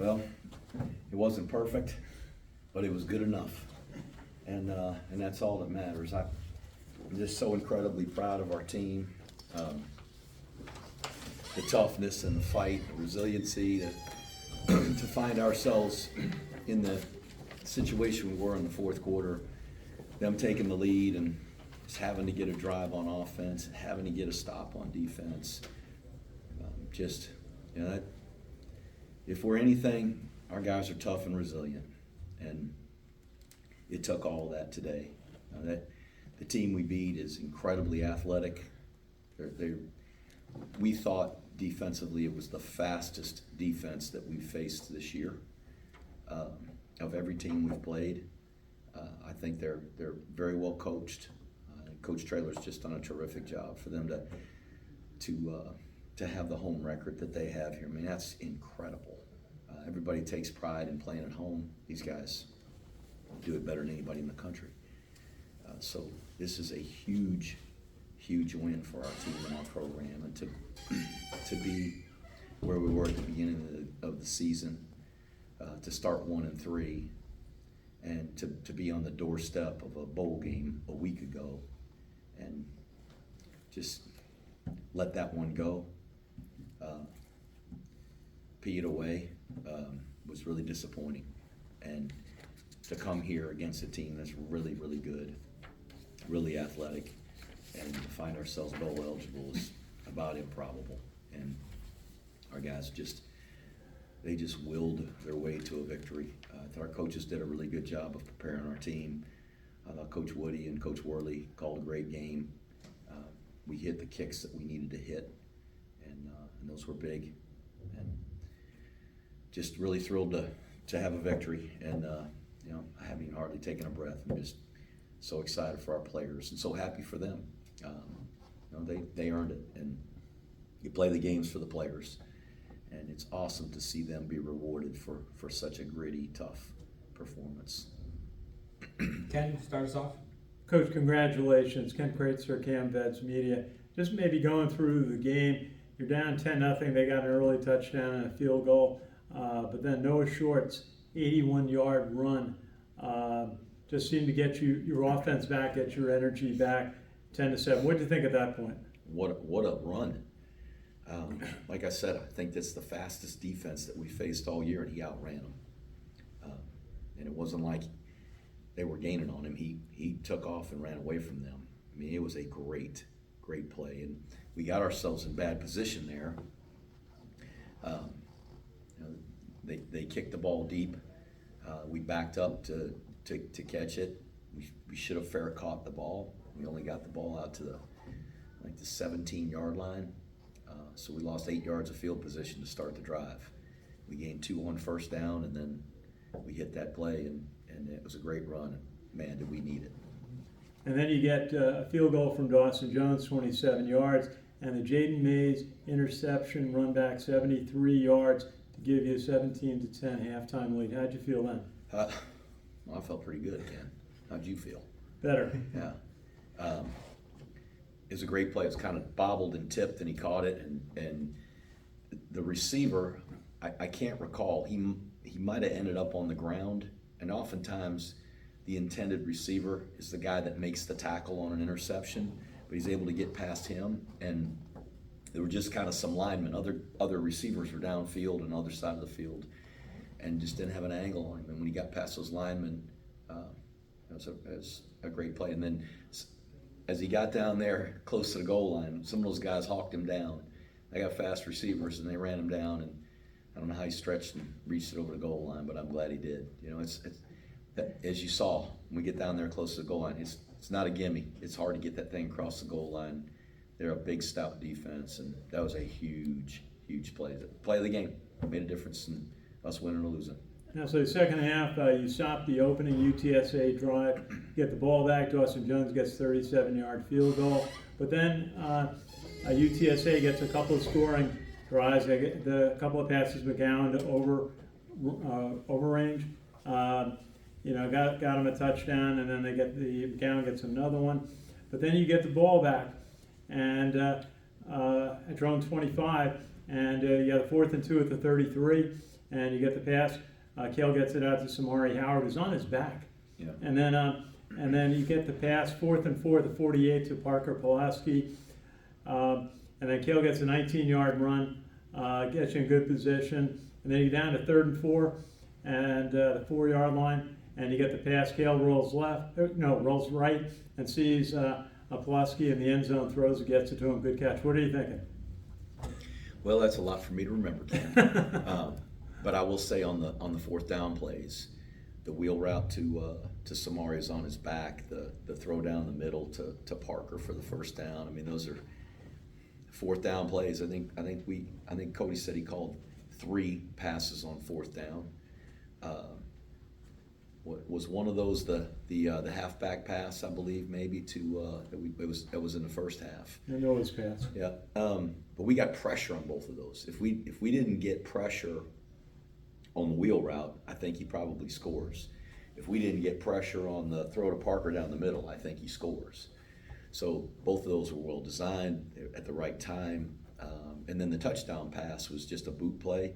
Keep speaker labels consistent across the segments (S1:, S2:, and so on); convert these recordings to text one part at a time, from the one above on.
S1: Well, it wasn't perfect, but it was good enough. And that's all that matters. I'm just so incredibly proud of our team. The toughness and the fight, the resiliency to find ourselves in the situation we were in the fourth quarter, them taking the lead and just having to get a drive on offense and having to get a stop on defense. If we're anything, our guys are tough and resilient, and it took all of that today. The team we beat is incredibly athletic. We thought defensively it was the fastest defense that we've faced this year of every team we've played. I think they're very well coached. Coach Traylor's just done a terrific job for them to have the home record that they have here. I mean, that's incredible. Everybody takes pride in playing at home. These guys do it better than anybody in the country. So this is a huge, huge win for our team and our program, and to be where we were at the beginning of the season, to start 1-3, and to be on the doorstep of a bowl game a week ago, and just let that one go, pee it away, was really disappointing. And to come here against a team that's really, really good, really athletic, and to find ourselves bowl eligible is about improbable. And our guys they just willed their way to a victory. I thought our coaches did a really good job of preparing our team. I thought Coach Woody and Coach Worley called a great game. We hit the kicks that we needed to hit, and those were big. And just really thrilled to have a victory. And I haven't even hardly taken a breath. I'm just so excited for our players and so happy for them. They earned it, and you play the games for the players, and it's awesome to see them be rewarded for such a gritty, tough performance.
S2: Ken, start us off.
S3: Coach, congratulations. Ken Kreitzer, Cam Vets Media. Just maybe going through the game, you're down 10-0. They got an early touchdown and a field goal, but then Noah Short's 81-yard run just seemed to get your offense back, get your energy back, 10-7. What did you think at that point?
S1: What a run! Like I said, I think that's the fastest defense that we faced all year, and he outran them. And it wasn't like they were gaining on him. He took off and ran away from them. I mean, it was a great play, and we got ourselves in bad position there. They kicked the ball deep. We backed up to catch it. We should have fair caught the ball. We only got the ball out to the 17-yard line. So we lost 8 yards of field position to start the drive. We gained 2 on first down, and then we hit that play, and it was a great run. Man, did we need it.
S3: And then you get a field goal from Dawson Jones, 27 yards, and the Jaden Mays interception, run back 73 yards to give you a 17-10 halftime lead. How'd you feel then?
S1: Well, I felt pretty good, Ken. How'd you feel?
S3: Better.
S1: Yeah. It was a great play. It was kind of bobbled and tipped, and he caught it. And the receiver, I can't recall. He might have ended up on the ground. And oftentimes, the intended receiver is the guy that makes the tackle on an interception, but he's able to get past him. And there were just kind of some linemen. Other receivers were downfield on the other side of the field, and just didn't have an angle on him. And when he got past those linemen, it was a great play. And then as he got down there close to the goal line, some of those guys hawked him down. They got fast receivers, and they ran him down. And I don't know how he stretched and reached it over the goal line, but I'm glad he did. It's as you saw, when we get down there close to the goal line, it's not a gimme. It's hard to get that thing across the goal line. They're a big, stout defense, and that was a huge, huge play. The play of the game made a difference in us winning or losing.
S3: Now, so the second half, you stopped the opening UTSA drive, get the ball back. Dawson Jones gets 37-yard field goal. But then UTSA gets a couple of scoring drives. They get a couple of passes McGowan to over range. Got him a touchdown, and then McGowan gets another one. But then you get the ball back, and at your own 25, and you got a 4th and 2 at the 33. and you get the pass. Kale gets it out to Samari Howard, who's on his back.
S1: Yeah.
S3: And then you get the pass, 4th and 4 at the 48 to Parker Pulaski. And then Kale gets a 19-yard run, gets you in good position. And then you get down to 3rd and 4 and the 4-yard line, and you get the pass. Kale rolls rolls right and sees Pulaski in the end zone, throws it, gets it to him. Good catch. What are you thinking?
S1: Well, that's a lot for me to remember, Ken. But I will say on the 4th down plays, the wheel route to Samari is on his back. The throw down the middle to Parker for the 1st down. I mean, those are 4th down plays. I think Cody said he called 3 passes on 4th down. Was one of those the halfback pass, I believe, maybe to that was in the 1st half.
S3: I know his pass.
S1: Yeah, but we got pressure on both of those. If we didn't get pressure on the wheel route, I think he probably scores. If we didn't get pressure on the throw to Parker down the middle, I think he scores. So both of those were well designed at the right time. And then the touchdown pass was just a boot play.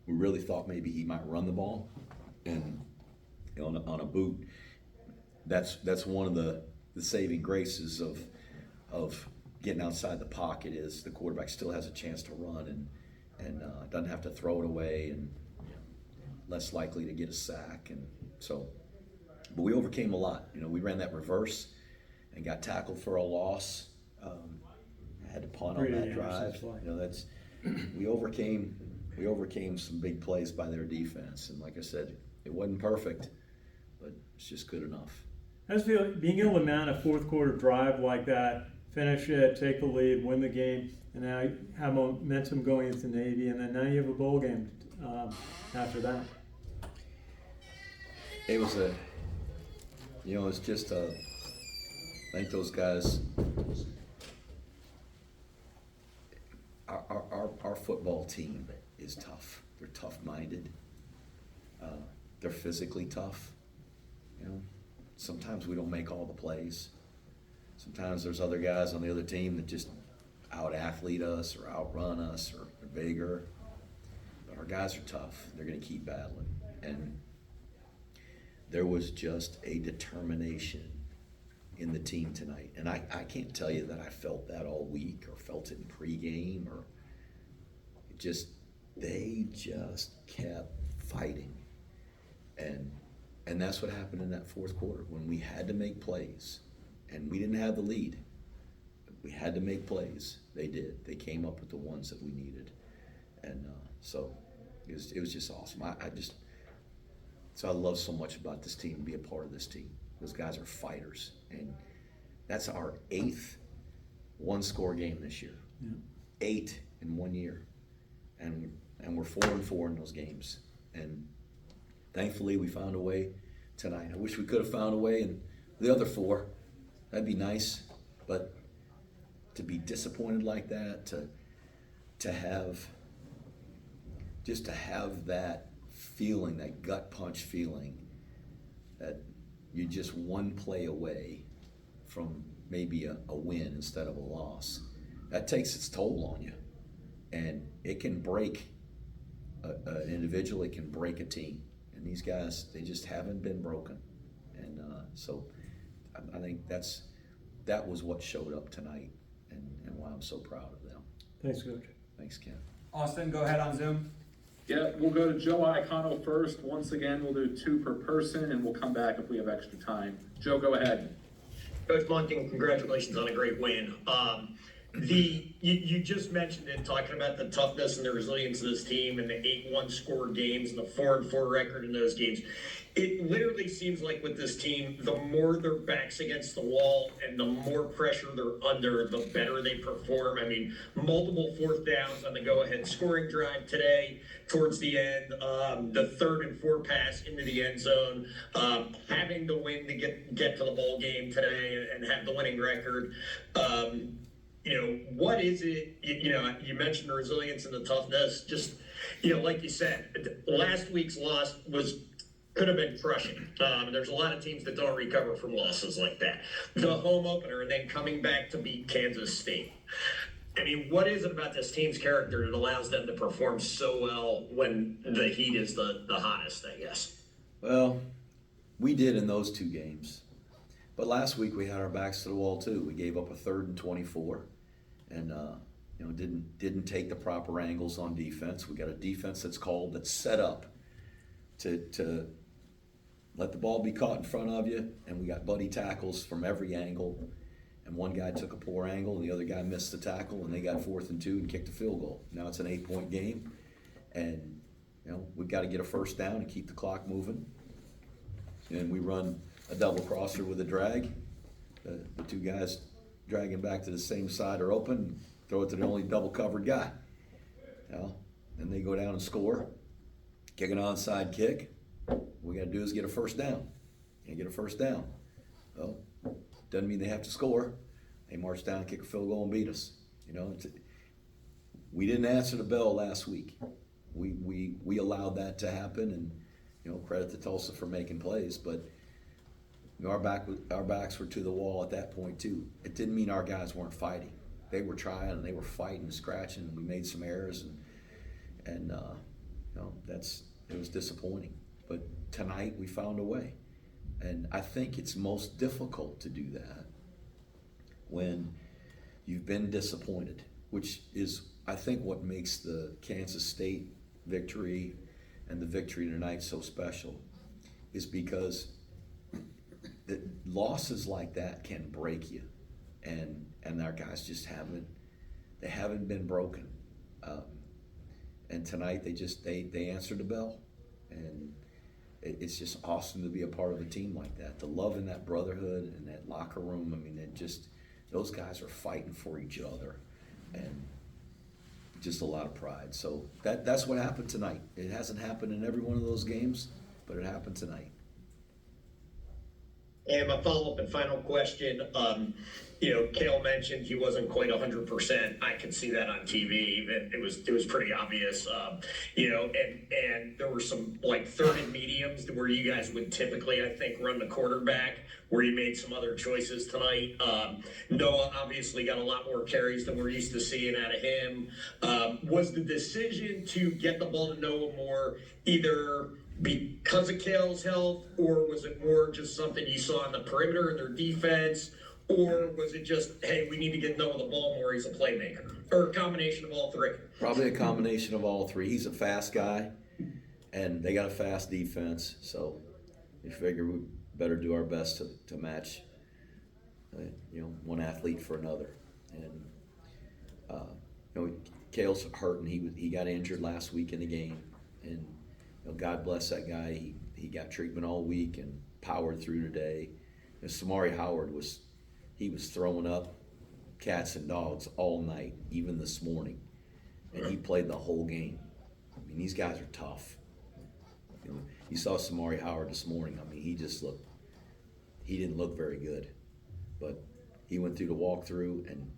S1: We really thought maybe he might run the ball, and on a boot, that's one of the saving graces of getting outside the pocket is the quarterback still has a chance to run and doesn't have to throw it away and less likely to get a sack. And so, but we overcame a lot. We ran that reverse and got tackled for a loss. Had to punt on that drive. We overcame some big plays by their defense. And like I said, it wasn't perfect, but it's just good enough.
S3: I just feel like being able to mount a 4th quarter drive like that, finish it, take the lead, win the game, and now you have momentum going into Navy, and then now you have a bowl game after that.
S1: It was it's just I think those guys, our football team is tough. They're tough-minded. They're physically tough. Sometimes we don't make all the plays. Sometimes there's other guys on the other team that just out-athlete us or outrun us or are bigger. But our guys are tough. They're going to keep battling. And there was just a determination in the team tonight. And I can't tell you that I felt that all week or felt it in pregame or they just kept fighting. And that's what happened in that 4th quarter when we had to make plays. And we didn't have the lead. We had to make plays. They did. They came up with the ones that we needed. And so it was just awesome. I love so much about this team, be a part of this team. Those guys are fighters. And that's our 8th one-score game this year.
S3: Yeah.
S1: 8 in 1 year. And we're 4-4 in those games. And thankfully we found a way tonight. I wish we could have found a way in the other 4. That'd be nice. But to be disappointed like that, to have that feeling, that gut punch feeling that you're just one play away from maybe a win instead of a loss, that takes its toll on you. And it can break an individual, it can break a team. And these guys, they just haven't been broken. And so I think that was what showed up tonight and why I'm so proud of them.
S3: Thanks, Coach.
S1: Thanks, Ken.
S2: Austin, go ahead on Zoom.
S4: Yeah, we'll go to Joe Iacono first. Once again, we'll do 2 per person, and we'll come back if we have extra time. Joe, go ahead.
S5: Coach Monken, congratulations on a great win. You just mentioned it, talking about the toughness and the resilience of this team and the 8-1 score games and the 4-4 record in those games. It literally seems like with this team, the more their back's against the wall and the more pressure they're under, the better they perform. I mean, multiple 4th downs on the go-ahead scoring drive today towards the end, the 3rd and 4 pass into the end zone, having the win to get to the bowl game today and have the winning record. What is it, you mentioned the resilience and the toughness, just, like you said, last week's loss could have been crushing. There's a lot of teams that don't recover from losses like that. The home opener and then coming back to beat Kansas State. I mean, what is it about this team's character that allows them to perform so well when the heat is the hottest, I guess?
S1: Well, we did in those two games. But last week we had our backs to the wall too. We gave up a 3rd and 24 and didn't take the proper angles on defense. We got a defense that's set up to let the ball be caught in front of you, and we got buddy tackles from every angle. And one guy took a poor angle, and the other guy missed the tackle, and they got 4th and 2 and kicked a field goal. Now it's an 8-point game, and we've got to get a first down and keep the clock moving. And we run a double crosser with a drag. The two guys dragging back to the same side are open. Throw it to the only double covered guy. Then they go down and score. Kick an onside kick. What we got to do is get a first down. Can't get a first down. Well, doesn't mean they have to score. They march down, kick a field goal, and beat us. We didn't answer the bell last week. We allowed that to happen, and credit to Tulsa for making plays. But our backs were to the wall at that point too. It didn't mean our guys weren't fighting. They were trying, and they were fighting and scratching. And we made some errors, and it was disappointing. But tonight we found a way. And I think it's most difficult to do that when you've been disappointed, which is, I think, what makes the Kansas State victory and the victory tonight so special, is because losses like that can break you, and our guys just haven't been broken. And tonight they answered the bell, and it's just awesome to be a part of a team like that. The love in that brotherhood and that locker room. I mean, those guys are fighting for each other, and just a lot of pride. So that's what happened tonight. It hasn't happened in every one of those games, but it happened tonight.
S5: And my follow-up and final question, Cale mentioned he wasn't quite 100%. I could see that on TV. Even it was pretty obvious, and there were some like 3rd and mediums where you guys would typically, I think, run the quarterback, where you made some other choices tonight. Noah obviously got a lot more carries than we're used to seeing out of him. Was the decision to get the ball to Noah more either because of Cale's health, or was it more just something you saw on the perimeter in their defense, or was it just, hey, we need to get Noah the ball more, he's a playmaker, or a combination of all three?
S1: Probably a combination of all three. He's a fast guy, and they got a fast defense, so we figure we better do our best to match one athlete for another. And Cale's hurt, and he got injured last week in the game, and God bless that guy. He got treatment all week and powered through today. Samari Howard was throwing up cats and dogs all night, even this morning, and he played the whole game. I mean, these guys are tough. You saw Samari Howard this morning. I mean, he didn't look very good, but he went through the walkthrough, and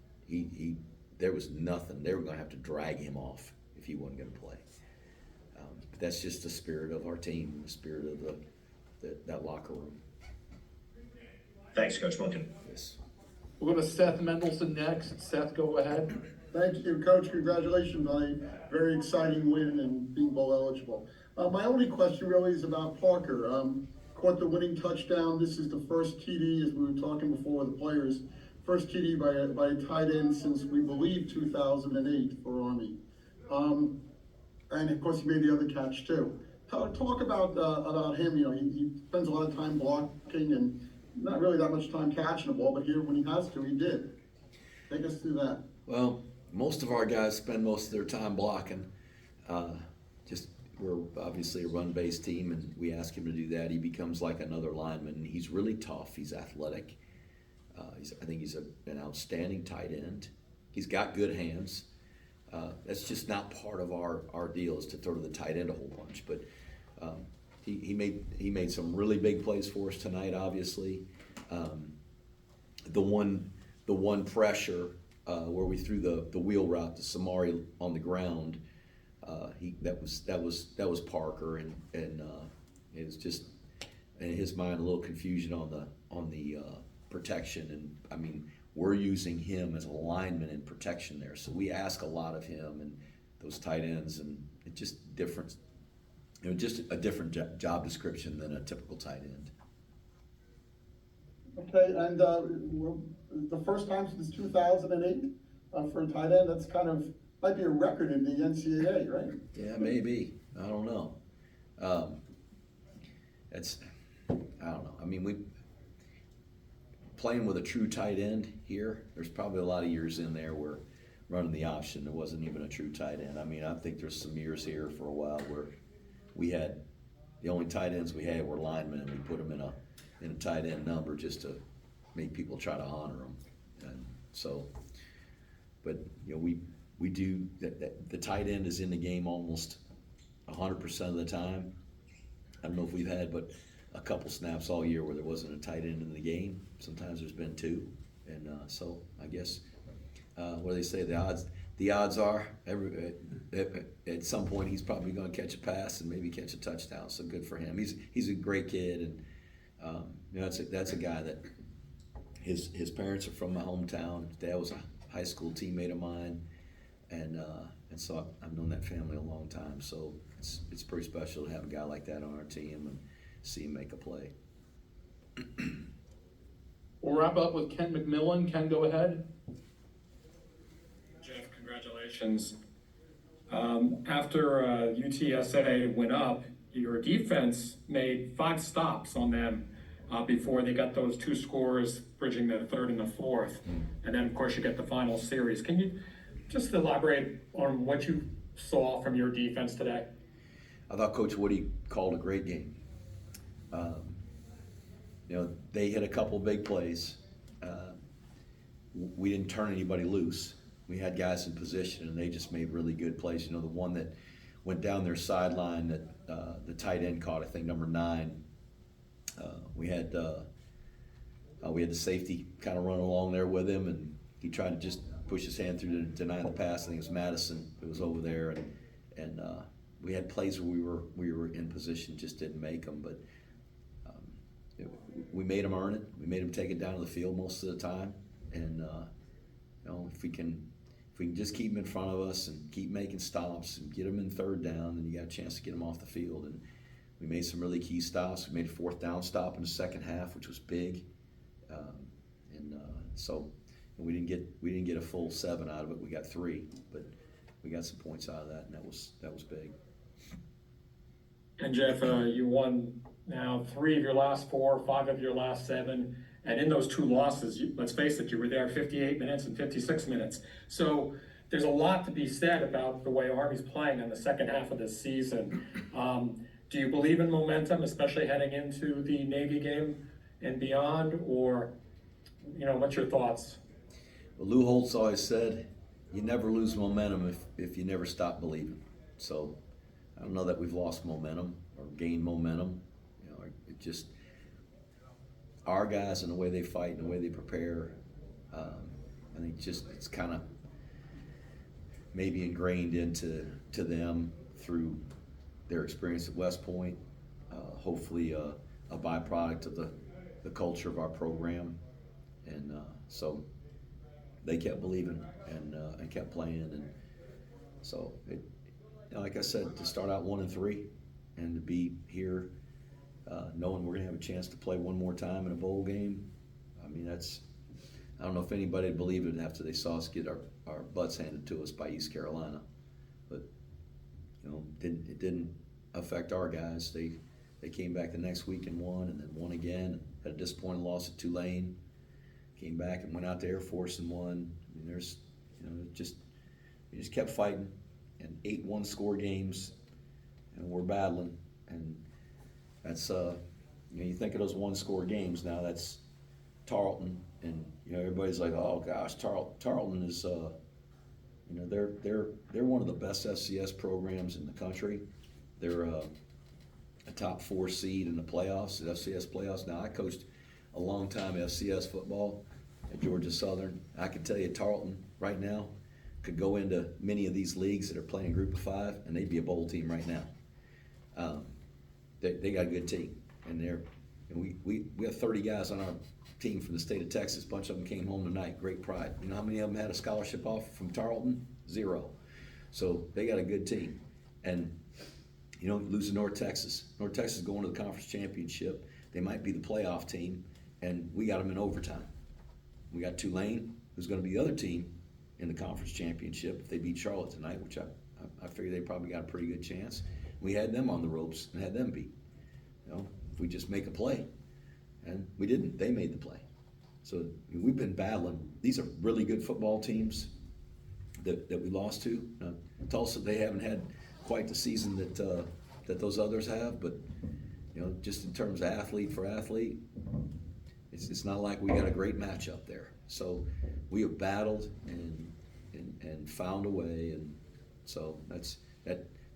S1: there was nothing. They were going to have to drag him off if he wasn't going to play. But that's just the spirit of our team, the spirit of that locker room.
S5: Thanks, Coach Monken.
S1: Yes.
S4: We'll go to Seth Mendelson next. Seth, go ahead.
S6: Thank you, Coach. Congratulations on a very exciting win and being bowl eligible. My only question really is about Parker. Caught the winning touchdown. This is the first TD, as we were talking before with the players, first TD by a tight end since, we believe, 2008 for Army. And of course, he made the other catch too. Talk about him. He spends a lot of time blocking and not really that much time catching the ball, but here when he has to, he did. Take us through that.
S1: Well, most of our guys spend most of their time blocking. We're obviously a run-based team, and we ask him to do that. He becomes like another lineman. He's really tough. He's athletic. I think he's an outstanding tight end. He's got good hands. That's just not part of our deal, is to throw to the tight end a whole bunch. But he made some really big plays for us tonight. Obviously, the one pressure where we threw the wheel route to Samari on the ground, that was Parker, and it was just in his mind a little confusion on the protection. And I mean, we're using him as a lineman in protection there. So we ask a lot of him and those tight ends, and it's just different. Just a different job description than a typical tight end.
S6: Okay, and the first time since 2008 for a tight end, that's kind of, might be a record in the NCAA, right?
S1: Yeah, maybe. I don't know. I don't know. I mean, we playing with a true tight end here, there's probably a lot of years in there where running the option, there wasn't even a true tight end. I mean, I think there's some years here for a while where we had, the only tight ends we had were linemen, and we put them in a tight end number just to make people try to honor them. And so, but you know, we do that. The tight end is in the game almost 100% of the time. I don't know if we've had but a couple snaps all year where there wasn't a tight end in the game. Sometimes there's been two, and so I guess what do they say? The odds are at some point he's probably going to catch a pass and maybe catch a touchdown. So good for him. He's a great kid, and you know, that's a guy that his parents are from my hometown. His dad was a high school teammate of mine, and so I've known that family a long time. So it's pretty special to have a guy like that on our team and see him make a play.
S4: We'll wrap up with Ken McMillan. Ken, go ahead.
S7: Jeff, congratulations. After UTSA went up, your defense made 5 stops on them before they got those 2 scores, bridging the third and the fourth. And then, of course, you get the final series. Can you just elaborate on what you saw from your defense today?
S1: I thought Coach Woody called a great game. You know, they hit a couple big plays. We didn't turn anybody loose. We had guys in position, and they just made really good plays. You know, the one that went down their sideline that the tight end caught, I think number 9. We had the safety kind of running along there with him, and he tried to just push his hand through to deny the pass. I think it was Madison who was over there, and we had plays where we were in position, just didn't make them. But we made them earn it. We made them take it down to the field most of the time, and you know, if we can just keep them in front of us and keep making stops and get them in third down, then you got a chance to get them off the field. And we made some really key stops. We made a 4th down stop in the second half, which was big, so we didn't get a full 7 out of it. We got 3, but we got some points out of that, and that was big.
S7: And Jeff, you won now 3 of your last 4, 5 of your last 7. And in those 2 losses, let's face it, you were there 58 minutes and 56 minutes. So there's a lot to be said about the way Army's playing in the second half of this season. Do you believe in momentum, especially heading into the Navy game and beyond? Or, you know, what's your thoughts?
S1: Well, Lou Holtz always said, you never lose momentum if you never stop believing. So I don't know that we've lost momentum or gained momentum. You know, it just, our guys and the way they fight and the way they prepare, I think it's kind of maybe ingrained into them through their experience at West Point. Hopefully a byproduct of the culture of our program, and so they kept believing and kept playing, and so it, you know, like I said, to start out 1-3 and to be here knowing we're gonna have a chance to play one more time in a bowl game, I mean, I don't know if anybody would believe it after they saw us get our butts handed to us by East Carolina, but you know, it didn't affect our guys. They came back the next week and won, and then won again. Had a disappointing loss at Tulane. Came back and went out to Air Force and won. I mean, there's, you know, we just kept fighting, and 8 one-score games, and we're battling. And that's you know, you think of those one-score games now. That's Tarleton, and you know, everybody's like, oh gosh, Tarleton is you know, they're one of the best FCS programs in the country. They're a top 4 seed in the playoffs, the FCS playoffs. Now, I coached a long time FCS football at Georgia Southern. I can tell you Tarleton right now could go into many of these leagues that are playing Group of 5, and they'd be a bowl team right now. They got a good team, and And we have 30 guys on our team from the state of Texas. A bunch of them came home tonight, great pride. You know how many of them had a scholarship offer from Tarleton? 0. So they got a good team. And, you know, losing North Texas. North Texas is going to the conference championship. They might be the playoff team, and we got them in overtime. We got Tulane, who's going to be the other team in the conference championship if they beat Charlotte tonight, which I figure they probably got a pretty good chance. We had them on the ropes and had them beat. You know, if we just make a play. And we didn't. They made the play. So we've been battling. These are really good football teams that we lost to. Tulsa, they haven't had quite the season that those others have, but you know, just in terms of athlete for athlete, it's not like we got a great matchup there. So we have battled and found a way, and so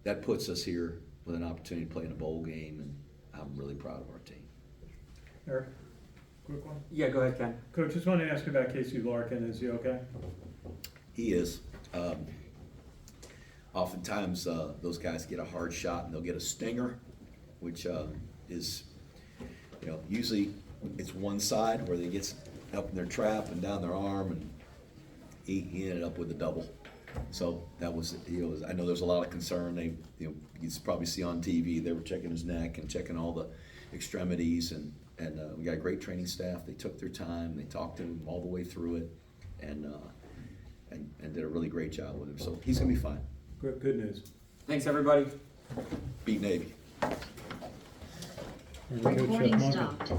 S1: that puts us here with an opportunity to play in a bowl game, and I'm really proud of our team.
S3: Eric, quick one.
S2: Yeah, go ahead, Ken.
S3: Coach, just want to ask you about Casey Larkin. Is he okay?
S1: He is. Oftentimes, those guys get a hard shot and they'll get a stinger, which is, you know, usually it's one side where they get up in their trap and down their arm, and he ended up with a double. So that was, I know there's a lot of concern. They, you know, you probably see on TV, they were checking his neck and checking all the extremities, and we got a great training staff. They took their time, they talked to him all the way through it, and did a really great job with him. So he's gonna be fine.
S3: Good news.
S2: Thanks, everybody.
S1: Beat Navy.
S3: And Coach
S8: Recording
S3: Monken.
S8: stopped.